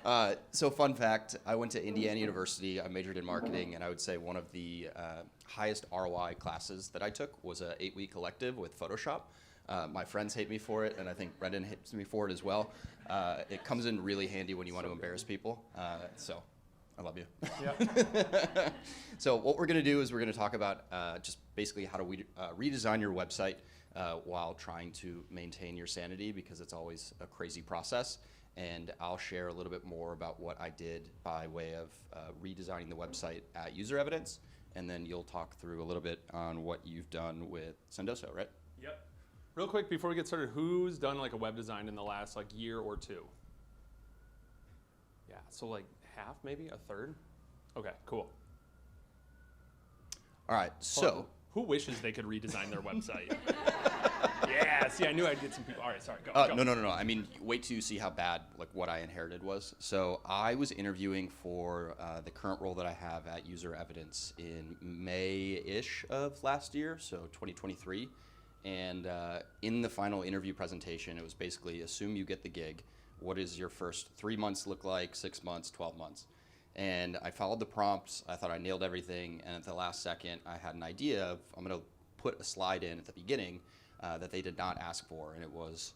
So fun fact, I went to Indiana University. I majored in marketing, and I would say one of the highest ROI classes that I took was an 8-week elective with Photoshop. My friends hate me for it, and I think Brendan hates me for it as well. It comes in really handy when you want to embarrass people. So I love you. Yep. So what we're going to do is we're going to talk about just basically how to redesign your website while trying to maintain your sanity, because it's always a crazy process. And I'll share a little bit more about what I did by way of redesigning the website at User Evidence, and then you'll talk through a little bit on what you've done with Sendoso, right? Yep. Real quick, before we get started, who's done like a web design in the last like year or two? Yeah, so like half, maybe a third? Okay, cool. All right, so. Who wishes they could redesign their website? Yeah, see, I knew I'd get some people. All right, sorry, go. No. I mean, wait till you see how bad like what I inherited was. So I was interviewing for the current role that I have at User Evidence in May-ish of last year, so 2023. And in the final interview presentation, it was basically assume you get the gig. What does your first 3 months look like, 6 months, 12 months? And I followed the prompts. I thought I nailed everything. And at the last second, I had an idea of I'm going to put a slide in at the beginning that they did not ask for. And it was,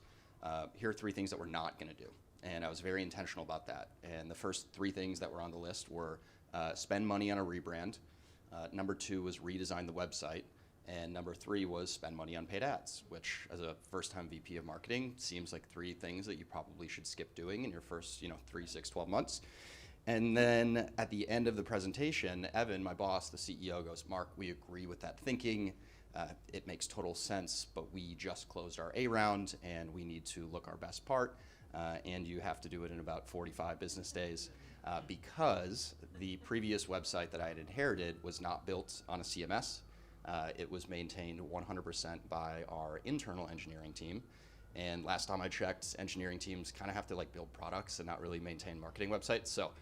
here are 3 things that we're not going to do. And I was very intentional about that. And the first 3 things that were on the list were spend money on a rebrand. Number 2 was redesign the website. And number 3 was spend money on paid ads, which as a first-time VP of marketing seems like 3 things that you probably should skip doing in your first 3, 6, 12 months. And then at the end of the presentation, Evan, my boss, the CEO, goes, Mark, we agree with that thinking. It makes total sense, but we just closed our A round and we need to look our best part. And you have to do it in about 45 business days because the previous website that I had inherited was not built on a CMS. It was maintained 100% by our internal engineering team. And last time I checked, engineering teams kind of have to like build products and not really maintain marketing websites. So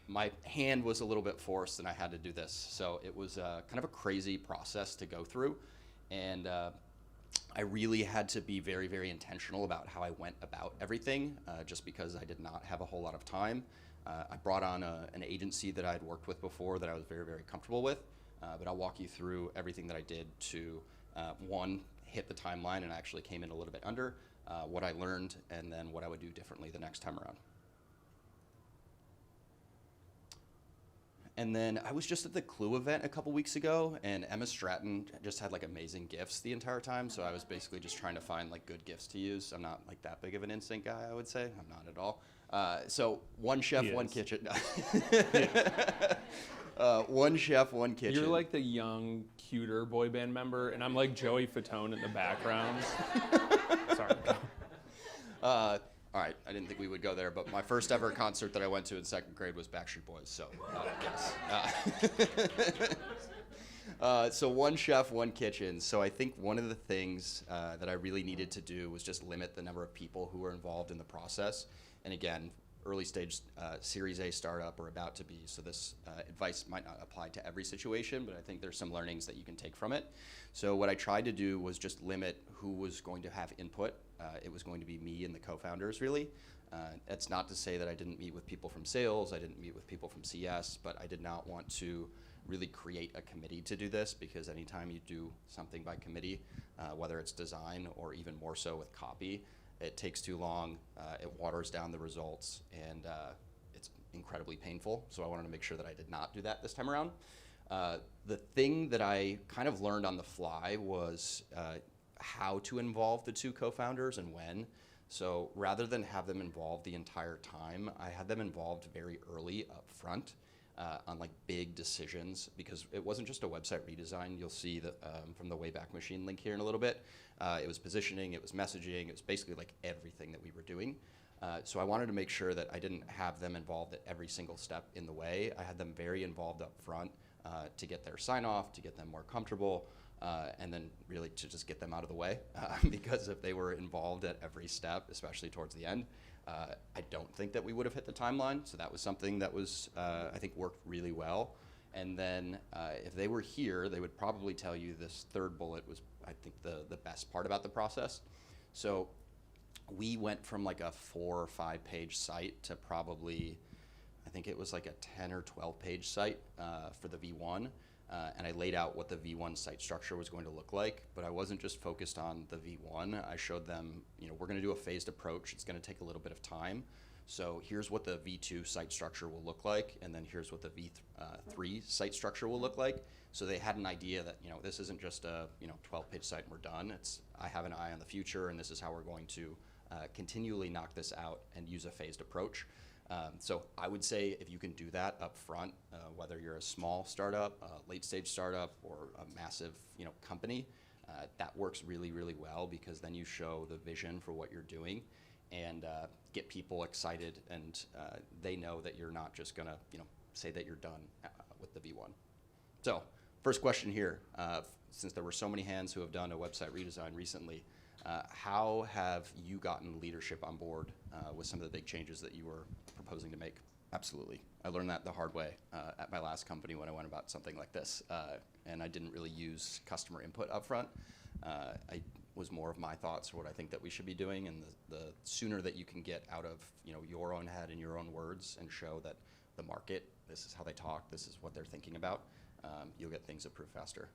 my hand was a little bit forced and I had to do this. So it was kind of a crazy process to go through. And I really had to be very, very intentional about how I went about everything, just because I did not have a whole lot of time. I brought on an agency that I had worked with before that I was very, very comfortable with. But I'll walk you through everything that I did to, one, hit the timeline, and I actually came in a little bit under, what I learned, and then what I would do differently the next time around. And then I was just at the Clue event a couple weeks ago, and Emma Stratton just had like amazing gifts the entire time, so I was basically just trying to find like good gifts to use. I'm not like that big of an instinct guy, I would say. I'm not at all. So one chef, one kitchen. One chef, one kitchen. You're like the young, cuter boy band member, and I'm like Joey Fatone in the background. Sorry. All right, I didn't think we would go there, but my first ever concert that I went to in 2nd grade was Backstreet Boys, so yes. So one chef, one kitchen. So I think one of the things that I really needed to do was just limit the number of people who were involved in the process. And again, early stage Series A startup or about to be, so this advice might not apply to every situation, but I think there's some learnings that you can take from it. So what I tried to do was just limit who was going to have input. It was going to be me and the co-founders, really. That's not to say that I didn't meet with people from sales, I didn't meet with people from CS, but I did not want to really create a committee to do this, because anytime you do something by committee, whether it's design or even more so with copy, it takes too long, it waters down the results, and it's incredibly painful. So I wanted to make sure that I did not do that this time around. The thing that I kind of learned on the fly was how to involve the 2 co-founders and when. So rather than have them involved the entire time, I had them involved very early up front on like big decisions, because it wasn't just a website redesign. You'll see that from the Wayback Machine link here in a little bit. It was positioning, it was messaging, it was basically like everything that we were doing. So I wanted to make sure that I didn't have them involved at every single step in the way. I had them very involved up front to get their sign off, to get them more comfortable, and then really to just get them out of the way. Because if they were involved at every step, especially towards the end, I don't think that we would have hit the timeline. So that was something that was, I think, worked really well. And then if they were here, they would probably tell you this third bullet was, I think, the best part about the process. So we went from like a 4 or 5 page site to probably think it was like a 10 or 12 page site for the V1. And I laid out what the V1 site structure was going to look like, but I wasn't just focused on the V1. I showed them, we're going to do a phased approach. It's going to take a little bit of time. So here's what the V2 site structure will look like, and then here's what the V3 site structure will look like. So they had an idea that, this isn't just a 12-page site and we're done. I have an eye on the future, and this is how we're going to continually knock this out and use a phased approach. So I would say if you can do that up front, whether you're a small startup, a late stage startup, or a massive company, that works really, really well, because then you show the vision for what you're doing and get people excited, and they know that you're not just gonna say that you're done with the V1. So first question here, since there were so many hands who have done a website redesign recently, how have you gotten leadership on board with some of the big changes that you were proposing to make? Absolutely. I learned that the hard way at my last company when I went about something like this, and I didn't really use customer input up front. I was more of my thoughts for what I think that we should be doing, and the sooner that you can get out of your own head and your own words and show that the market, this is how they talk, this is what they're thinking about, you'll get things approved faster.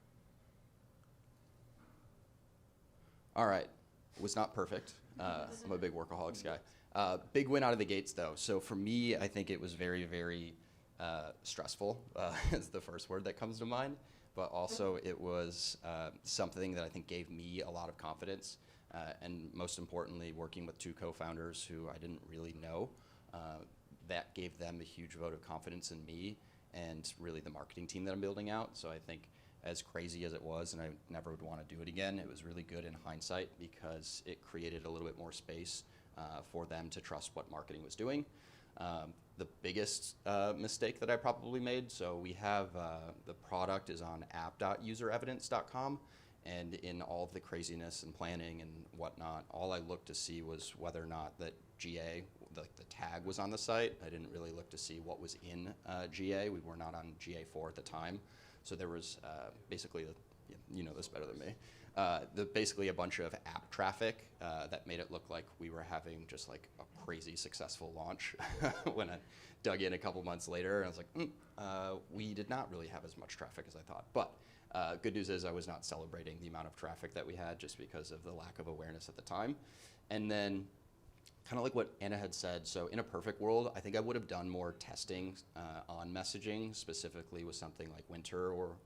All right, was not perfect. I'm a big workaholics guy. Big win out of the gates though. So for me, I think it was very, very stressful is the first word that comes to mind, but also it was something that I think gave me a lot of confidence, and most importantly, working with two co-founders who I didn't really know, that gave them a huge vote of confidence in me and really the marketing team that I'm building out. So I think, as crazy as it was, and I never would want to do it again, it was really good in hindsight because it created a little bit more space for them to trust what marketing was doing. The biggest mistake that I probably made, so we have, the product is on app.userevidence.com, and in all of the craziness and planning and whatnot, all I looked to see was whether or not that GA, the tag was on the site. I didn't really look to see what was in GA. We were not on GA4 at the time. So there was basically, you know this better than me, basically a bunch of app traffic that made it look like we were having just like a crazy successful launch. When I dug in a couple months later, I was like, we did not really have as much traffic as I thought. But good news is I was not celebrating the amount of traffic that we had just because of the lack of awareness at the time. And then kind of like what Anna had said, so in a perfect world, I think I would have done more testing on messaging, specifically with something like Winter or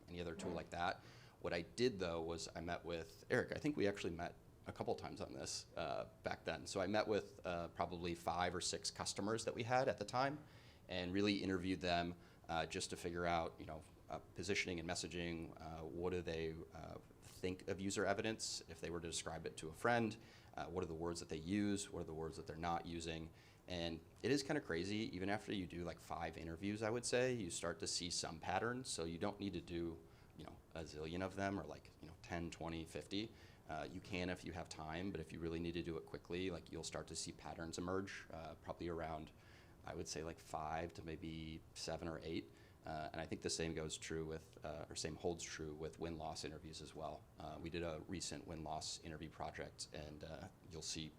any other tool like that. What I did though was I met with Eric. I think we actually met a couple times on this back then. So I met with probably 5 or 6 customers that we had at the time and really interviewed them just to figure out, positioning and messaging. What do they think of user evidence if they were to describe it to a friend? What are the words that they use? What are the words that they're not using? And it is kind of crazy. Even after you do like 5 interviews, I would say, you start to see some patterns. So you don't need to do, a zillion of them or like, 10, 20, 50. You can if you have time, but if you really need to do it quickly, like you'll start to see patterns emerge, probably around, I would say like 5 to maybe 7 or 8. And I think the same goes true with, or same holds true with win-loss interviews as well. We did a recent win-loss interview project, and you'll see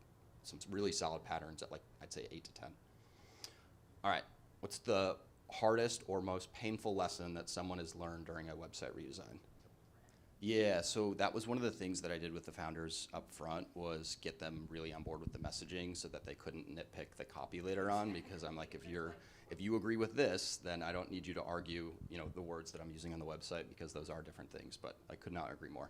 some really solid patterns at like, I'd say 8 to 10. All right, what's the hardest or most painful lesson that someone has learned during a website redesign? Yeah, so that was one of the things that I did with the founders up front, was get them really on board with the messaging so that they couldn't nitpick the copy later on, because I'm like, if you agree with this, then I don't need you to argue, the words that I'm using on the website, because those are different things, but I could not agree more.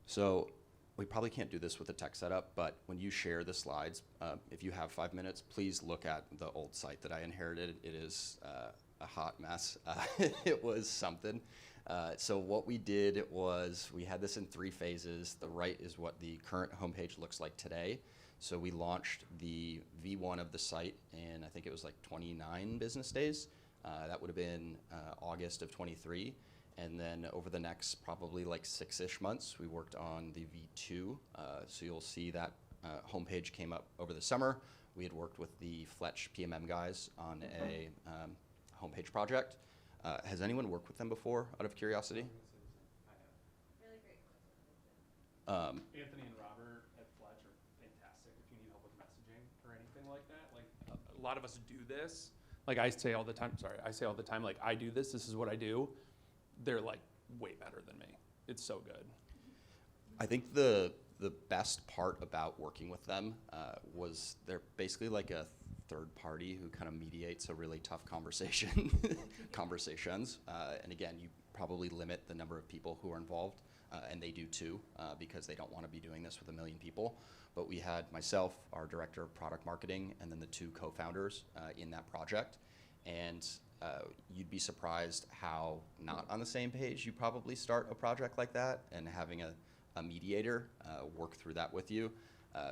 So we probably can't do this with the tech setup, but when you share the slides, if you have 5 minutes, please look at the old site that I inherited. It is a hot mess. It was something. So what we did was we had this in 3 phases. The right is what the current homepage looks like today. So we launched the V1 of the site in, I think it was like 29 business days. That would have been August of 23. And then over the next probably like 6-ish months, we worked on the V2. So you'll see that homepage came up over the summer. We had worked with the Fletch PMM guys on a homepage project. Has anyone worked with them before, out of curiosity? Really great. Anthony and Robert at Fletch are fantastic if you need help with messaging or anything like that. Like a lot of us do this. Like I say all the time, like I do this, this is what I do. They're like way better than me. It's so good. I think the best part about working with them was they're basically like a third party who kind of mediates a really tough conversations. And again, you probably limit the number of people who are involved, and they do too, because they don't want to be doing this with a million people. But we had myself, our director of product marketing, and then the two co-founders in that project. And you'd be surprised how not on the same page you probably start a project like that, and having a mediator work through that with you,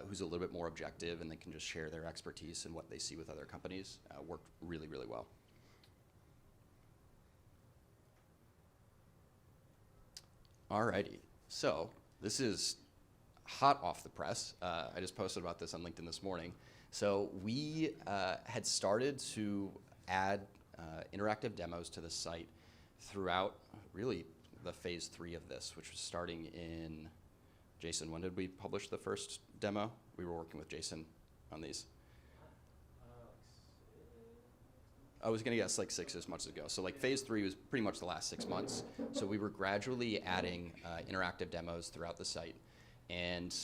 who's a little bit more objective and they can just share their expertise and what they see with other companies, worked really, really well. Alrighty, so this is hot off the press. I just posted about this on LinkedIn this morning. So we had started to add interactive demos to the site throughout really the phase 3 of this, which was starting in, Jason, when did we publish the first demo? We were working with Jason on these. I was gonna guess like 6 months ago. So like phase 3 was pretty much the last 6 months. So we were gradually adding interactive demos throughout the site. And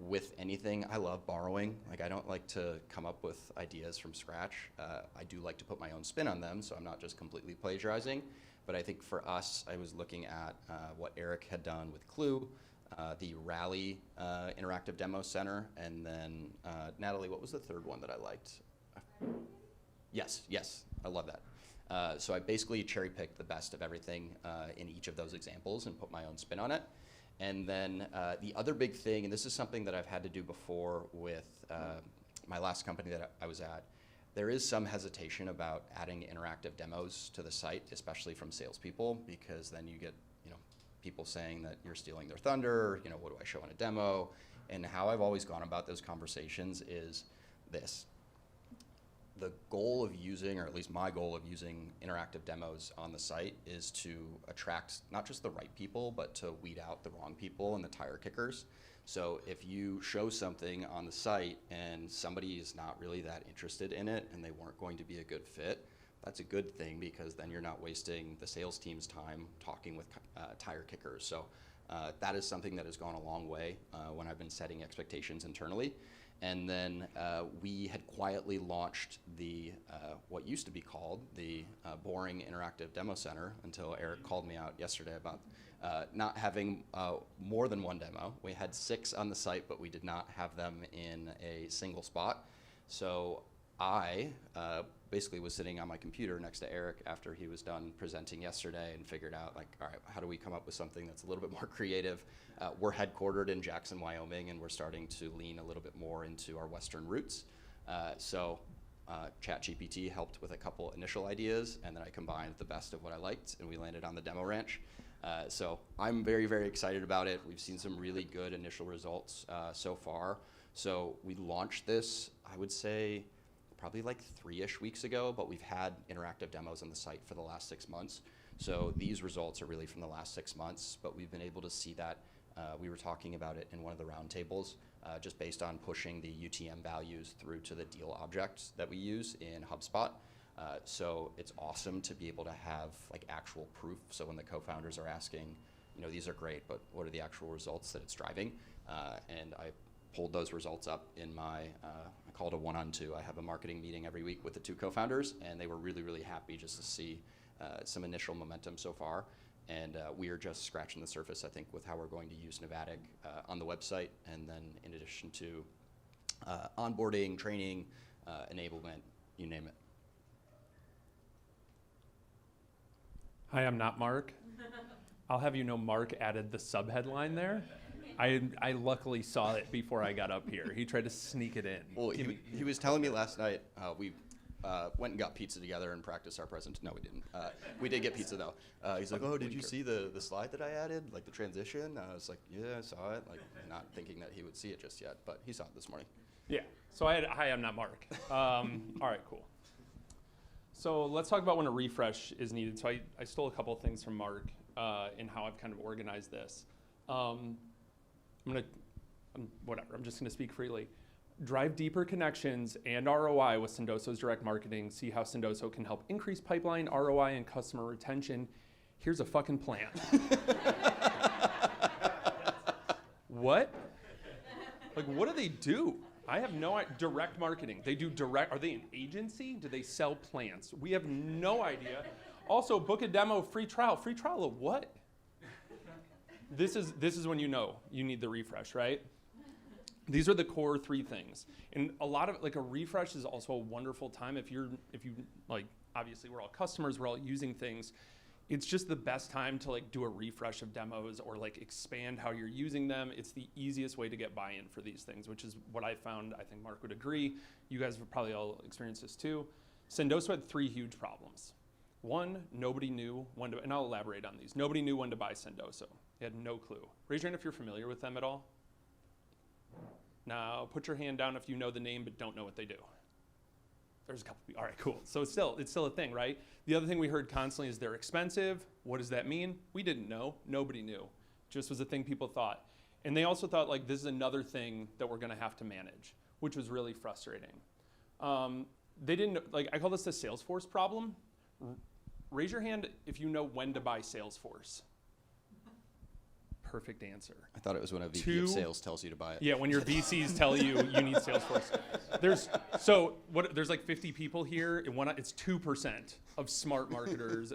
with anything, I love borrowing. Like I don't like to come up with ideas from scratch. I do like to put my own spin on them, so I'm not just completely plagiarizing. But I think for us, I was looking at what Eric had done with Clue, the Rally Interactive Demo Center, and then Natalie, what was the third one that I liked? Yes, I love that. So I basically cherry-picked the best of everything in each of those examples and put my own spin on it. And then the other big thing, and this is something that I've had to do before with my last company that I was at, there is some hesitation about adding interactive demos to the site, especially from salespeople, because then you get people saying that you're stealing their thunder, what do I show in a demo? And how I've always gone about those conversations is this. The goal of using, or at least my goal of using interactive demos on the site is to attract not just the right people, but to weed out the wrong people and the tire kickers. So if you show something on the site and somebody is not really that interested in it and they weren't going to be a good fit, that's a good thing, because then you're not wasting the sales team's time talking with tire kickers. So that is something that has gone a long way when I've been setting expectations internally. And then we had quietly launched the what used to be called the Boring Interactive Demo Center, until Eric called me out yesterday about not having more than one demo. We had 6 on the site, but we did not have them in a single spot. So I basically was sitting on my computer next to Eric after he was done presenting yesterday and figured out, like, all right, how do we come up with something that's a little bit more creative? We're headquartered in Jackson, Wyoming, and we're starting to lean a little bit more into our Western roots. So ChatGPT helped with a couple initial ideas, and then I combined the best of what I liked, and we landed on the demo ranch. So I'm very, very excited about it. We've seen some really good initial results so far. So we launched this, I would say, probably like 3-ish weeks ago, but we've had interactive demos on the site for the last 6 months. So these results are really from the last 6 months, but we've been able to see that. We were talking about it in one of the roundtables, just based on pushing the UTM values through to the deal objects that we use in HubSpot. So it's awesome to be able to have like actual proof. So when the co-founders are asking, these are great, but what are the actual results that it's driving? And I pulled those results up in my, I call it a 1-on-2. I have a marketing meeting every week with the 2 co-founders, and they were really, really happy just to see some initial momentum so far. And we are just scratching the surface, I think, with how we're going to use Navattic on the website, and then in addition to onboarding, training, enablement, you name it. Hi, I'm not Mark. I'll have you know Mark added the subheadline there. I luckily saw it before I got up here. He tried to sneak it in. Well, he was telling me last night, we went and got pizza together and practiced our presentation. No, we didn't. We did get pizza though. He's like, oh, did you see the slide that I added? Like the transition? I was like, yeah, I saw it. Like not thinking that he would see it just yet, but he saw it this morning. Yeah, so hi, I'm not Mark. All right, cool. So let's talk about when a refresh is needed. So I stole a couple of things from Mark in how I've kind of organized this. I'm just gonna speak freely. Drive deeper connections and ROI with Sendoso's direct marketing. See how Sendoso can help increase pipeline, ROI, and customer retention. Here's a fucking plan. What? Like, what do they do? I have no idea. Direct marketing. They do direct. Are they an agency? Do they sell plants? We have no idea. Also, book a demo, free trial. Free trial of what? This is when you know you need the refresh, right? These are the core 3 things. And a lot of, like, a refresh is also a wonderful time if you, like, obviously we're all customers, we're all using things. It's just the best time to, like, do a refresh of demos or, like, expand how you're using them. It's the easiest way to get buy-in for these things, which is what I found. I think Mark would agree. You guys have probably all experienced this too. Sendoso had 3 huge problems. 1, nobody knew when to, and I'll elaborate on these. Nobody knew when to buy Sendoso. They had no clue. Raise your hand if you're familiar with them at all. Now, put your hand down if you know the name but don't know what they do. There's a couple people. All right, cool. So it's still a thing, right? The other thing we heard constantly is they're expensive. What does that mean? We didn't know. Nobody knew. Just was a thing people thought. And they also thought, like, this is another thing that we're going to have to manage, which was really frustrating. They didn't, like, I call this the Salesforce problem. Raise your hand if you know when to buy Salesforce. Perfect answer. I thought it was when a VP of sales tells you to buy it. Yeah, when your VCs tell you need Salesforce. There's like 50 people here, and it's 2% of smart marketers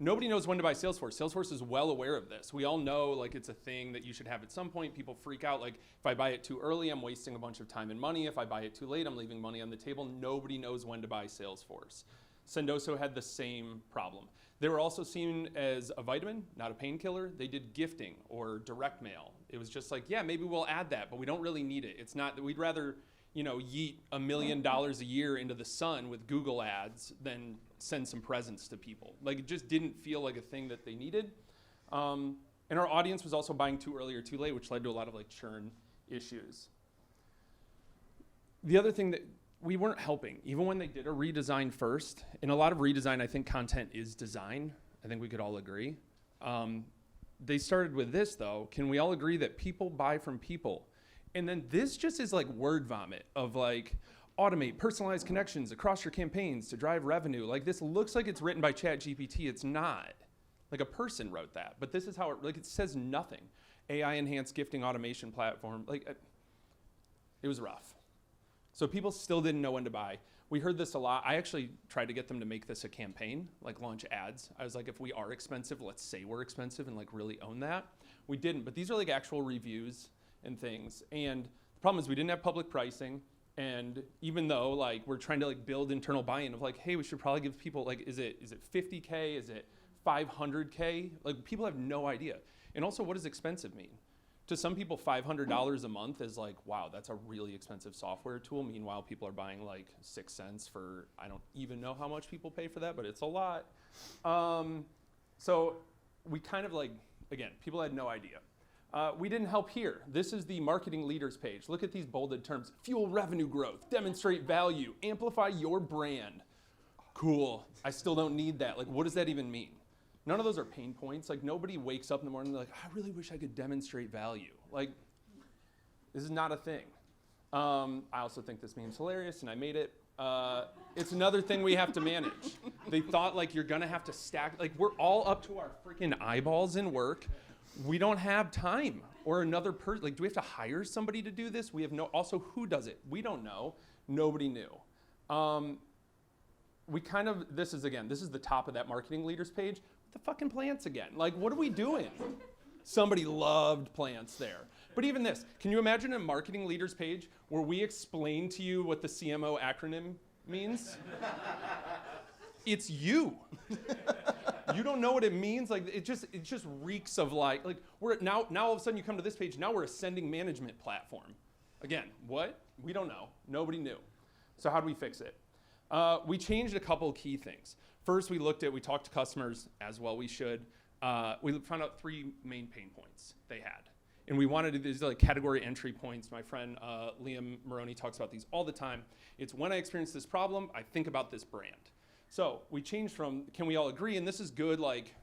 nobody knows when to buy Salesforce. Salesforce is well aware of this. We all know, like, it's a thing that you should have at some point. People freak out, like, if I buy it too early, I'm wasting a bunch of time and money. If I buy it too late, I'm leaving money on the table. Nobody knows when to buy Salesforce. Sendoso had the same problem. They were also seen as a vitamin, not a painkiller. They did gifting or direct mail. It was just like, yeah, maybe we'll add that, but we don't really need it. It's not that we'd rather, yeet $1 million a year into the sun with Google ads than send some presents to people. Like, it just didn't feel like a thing that they needed. And our audience was also buying too early or too late, which led to a lot of, like, churn issues. The other thing that we weren't helping, even when they did a redesign first. In a lot of redesign, I think content is design. I think we could all agree. They started with this, though. Can we all agree that people buy from people? And then this just is like word vomit of, like, automate personalized connections across your campaigns to drive revenue. Like, this looks like it's written by ChatGPT. It's not. Like, a person wrote that. But this is how it says nothing. AI enhanced gifting automation platform. Like, it was rough. So people still didn't know when to buy. We heard this a lot. I actually tried to get them to make this a campaign, like launch ads. I was like, if we are expensive, let's say we're expensive and, like, really own that. We didn't, but these are, like, actual reviews and things. And the problem is we didn't have public pricing. And even though, like, we're trying to, like, build internal buy-in of, like, hey, we should probably give people, like, is it 50K? Is it 500K? Like, people have no idea. And also, what does expensive mean? To some people, $500 a month is like, wow, that's a really expensive software tool. Meanwhile, people are buying, like, 6 cents for, I don't even know how much people pay for that, but it's a lot. So we kind of, like, again, people had no idea. We didn't help here. This is the marketing leaders page. Look at these bolded terms. Fuel revenue growth, demonstrate value, amplify your brand. Cool. I still don't need that. Like, what does that even mean? None of those are pain points. Like, nobody wakes up in the morning and they're like, I really wish I could demonstrate value. Like, this is not a thing. I also think this meme's hilarious, and I made it. It's another thing we have to manage. They thought, like, you're gonna have to stack, like, we're all up to our freaking eyeballs in work. We don't have time. Or another person, like, do we have to hire somebody to do this? We have also, who does it? We don't know. Nobody knew. This is the top of that marketing leaders page. The fucking plants again. Like, what are we doing? Somebody loved plants there. But even this, can you imagine a marketing leaders page where we explain to you what the CMO acronym means? It's you. You don't know what it means. Like, it just reeks of, like we're now all of a sudden you come to this page, now we're a sending management platform. Again, what? We don't know. Nobody knew. So how do we fix it? We changed a couple key things. First, we talked to customers, as well we should. We found out 3 main pain points they had. And we wanted these, like, category entry points. My friend Liam Maroney talks about these all the time. It's when I experience this problem, I think about this brand. So we changed from, can we all agree? And this is good, like,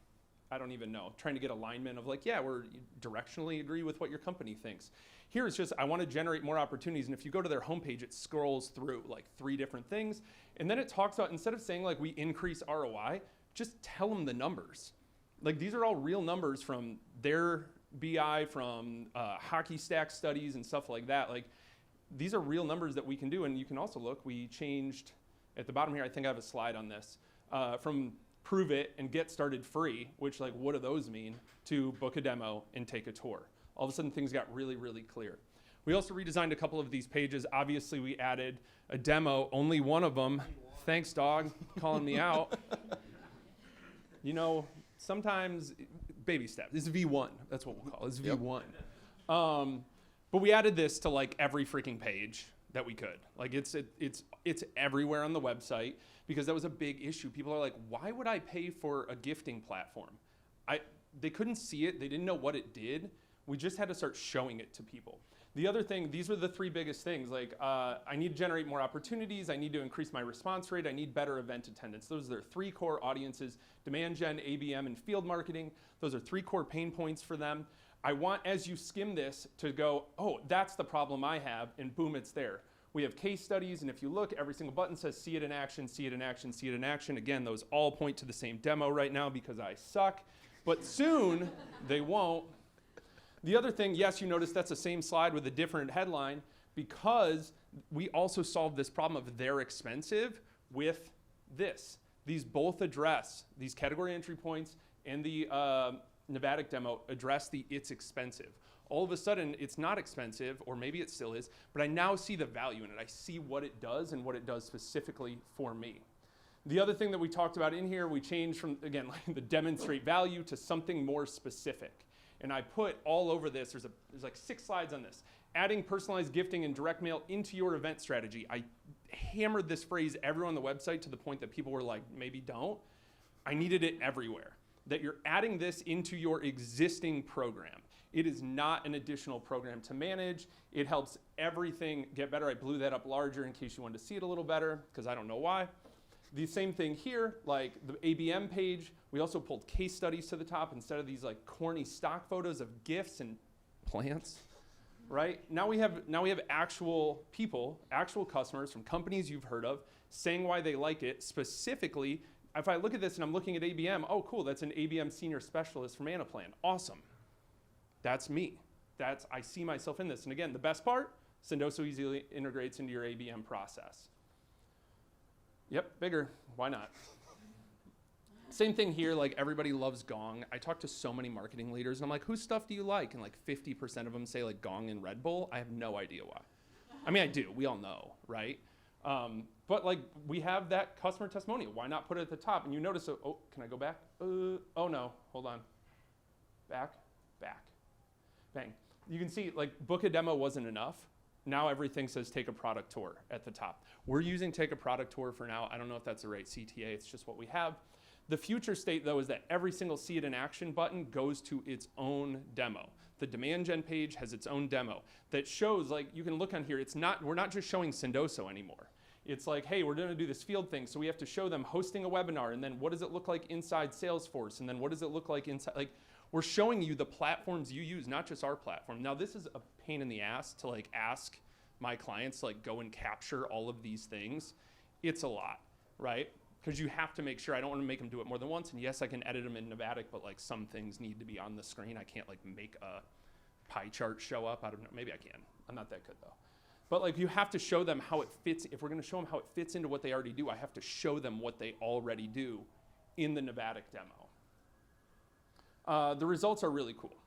I don't even know, trying to get alignment of, like, yeah, we're directionally agree with what your company thinks. Here it's just, I want to generate more opportunities. And if you go to their homepage, it scrolls through like 3 different things. And then it talks about, instead of saying like we increase ROI, just tell them the numbers. Like these are all real numbers from their BI, from hockey stack studies and stuff like that. Like these are real numbers that we can do. And you can also look, we changed at the bottom here, I think I have a slide on this, from prove it and get started free, which like what do those mean, to book a demo and take a tour. All of a sudden things got really, really clear. We also redesigned a couple of these pages. Obviously we added a demo, only one of them. Thanks, dog, calling me out. You know, sometimes baby steps. It's V1. That's what we'll call it. It's V1. But we added this to like every freaking page that we could. Like it's everywhere on the website because that was a big issue. People are like, why would I pay for a gifting platform? They couldn't see it. They didn't know what it did. We just had to start showing it to people. The other thing, these were the 3 biggest things. Like I need to generate more opportunities. I need to increase my response rate. I need better event attendance. Those are their 3 core audiences: demand gen, ABM, and field marketing. Those are 3 core pain points for them. I want, as you skim this, to go, oh, that's the problem I have, and boom, it's there. We have case studies, and if you look, every single button says see it in action, see it in action, see it in action. Again, those all point to the same demo right now because I suck, but soon they won't. The other thing, yes, you notice that's the same slide with a different headline because we also solved this problem of they're expensive with this. These both address, these category entry points and the Navattic demo address the it's expensive. All of a sudden, it's not expensive, or maybe it still is, but I now see the value in it. I see what it does and what it does specifically for me. The other thing that we talked about in here, we changed from, again, like the demonstrate value to something more specific. And I put all over this, there's like 6 slides on this. Adding personalized gifting and direct mail into your event strategy. I hammered this phrase everywhere on the website to the point that people were like, maybe don't. I needed it everywhere. That you're adding this into your existing program. It is not an additional program to manage. It helps everything get better. I blew that up larger in case you wanted to see it a little better, because I don't know why. The same thing here, like the ABM page, we also pulled case studies to the top instead of these like corny stock photos of gifts and plants, right? Now we have actual people, actual customers from companies you've heard of saying why they like it. Specifically, if I look at this and I'm looking at ABM, oh cool, that's an ABM senior specialist from Anaplan. Awesome. That's me. I see myself in this. And again, the best part, Sendoso easily integrates into your ABM process. Yep, bigger, why not? Same thing here, like everybody loves Gong. I talk to so many marketing leaders and I'm like, whose stuff do you like? And like 50% of them say like Gong and Red Bull. I have no idea why. I mean, I do, we all know, right? But like we have that customer testimonial. Why not put it at the top? And you notice, oh, can I go back? Oh no, hold on. Back. Bang. You can see like book a demo wasn't enough. Now everything says take a product tour at the top. We're using take a product tour for now. I don't know if that's the right CTA, it's just what we have. The future state though is that every single see it in action button goes to its own demo. The demand gen page has its own demo that shows, like you can look on here, we're not just showing Sendoso anymore. It's like, hey, we're gonna do this field thing, so we have to show them hosting a webinar, and then what does it look like inside Salesforce, and then what does it look like inside, like, we're showing you the platforms you use, not just our platform. Now this is a pain in the ass to like ask my clients to like go and capture all of these things. It's a lot, right? Because you have to make sure, I don't want to make them do it more than once, and yes, I can edit them in Navattic, but like some things need to be on the screen. I can't like make a pie chart show up. I don't know, maybe I can. I'm not that good though. But like you have to show them how it fits. If we're gonna show them how it fits into what they already do, I have to show them what they already do in the Navattic demo. The results are really cool.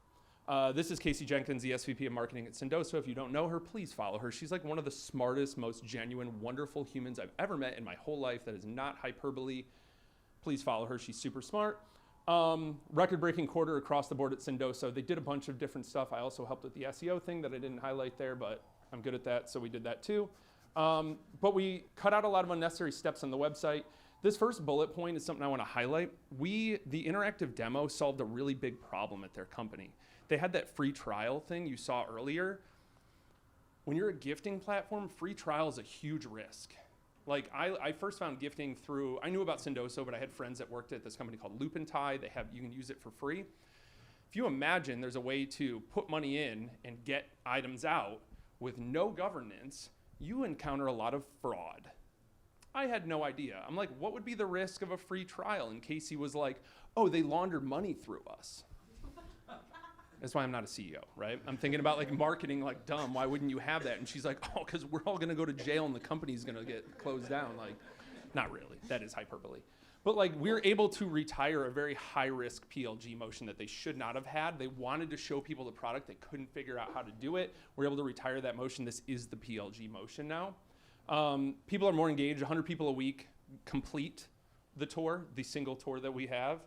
This is Casey Jenkins, the SVP of Marketing at Sendoso. If you don't know her, please follow her. She's like one of the smartest, most genuine, wonderful humans I've ever met in my whole life. That is not hyperbole. Please follow her. She's super smart. Record-breaking quarter across the board at Sendoso. They did a bunch of different stuff. I also helped with the SEO thing that I didn't highlight there, but I'm good at that, so we did that too. But we cut out a lot of unnecessary steps on the website. This first bullet point is something I want to highlight. The interactive demo solved a really big problem at their company. They had that free trial thing you saw earlier. When you're a gifting platform, free trial is a huge risk. Like I first found gifting through, I knew about Sendoso, but I had friends that worked at this company called Loop and Tie. You can use it for free. If you imagine there's a way to put money in and get items out with no governance, you encounter a lot of fraud. I had no idea. I'm like, what would be the risk of a free trial? And Casey was like, oh, they launder money through us. That's why I'm not a CEO, right? I'm thinking about like marketing like dumb. Why wouldn't you have that? And she's like, oh, because we're all gonna go to jail and the company's gonna get closed down. Like, not really. That is hyperbole. But like, we're able to retire a very high risk PLG motion that they should not have had. They wanted to show people the product. They couldn't figure out how to do it. We're able to retire that motion. This is the PLG motion now. People are more engaged. 100 people a week complete the tour, the single tour that we have,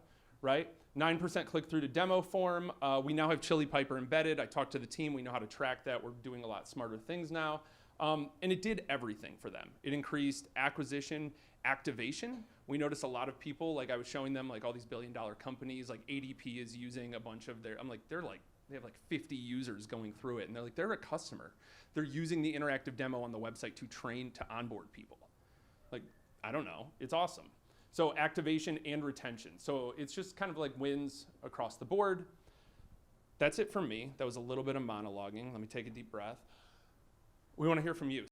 right? 9% click through to demo form. We now have Chili Piper embedded. I talked to the team. We know how to track that. We're doing a lot smarter things now. And it did everything for them. It increased acquisition, activation. We noticed a lot of people, like I was showing them like all these billion-dollar companies, like ADP is using a bunch of their, I'm like, they have like 50 users going through it. And they're like, they're a customer. They're using the interactive demo on the website to train to onboard people. Like, I don't know, it's awesome. So activation and retention. So it's just kind of like wins across the board. That's it from me. That was a little bit of monologuing. Let me take a deep breath. We want to hear from you.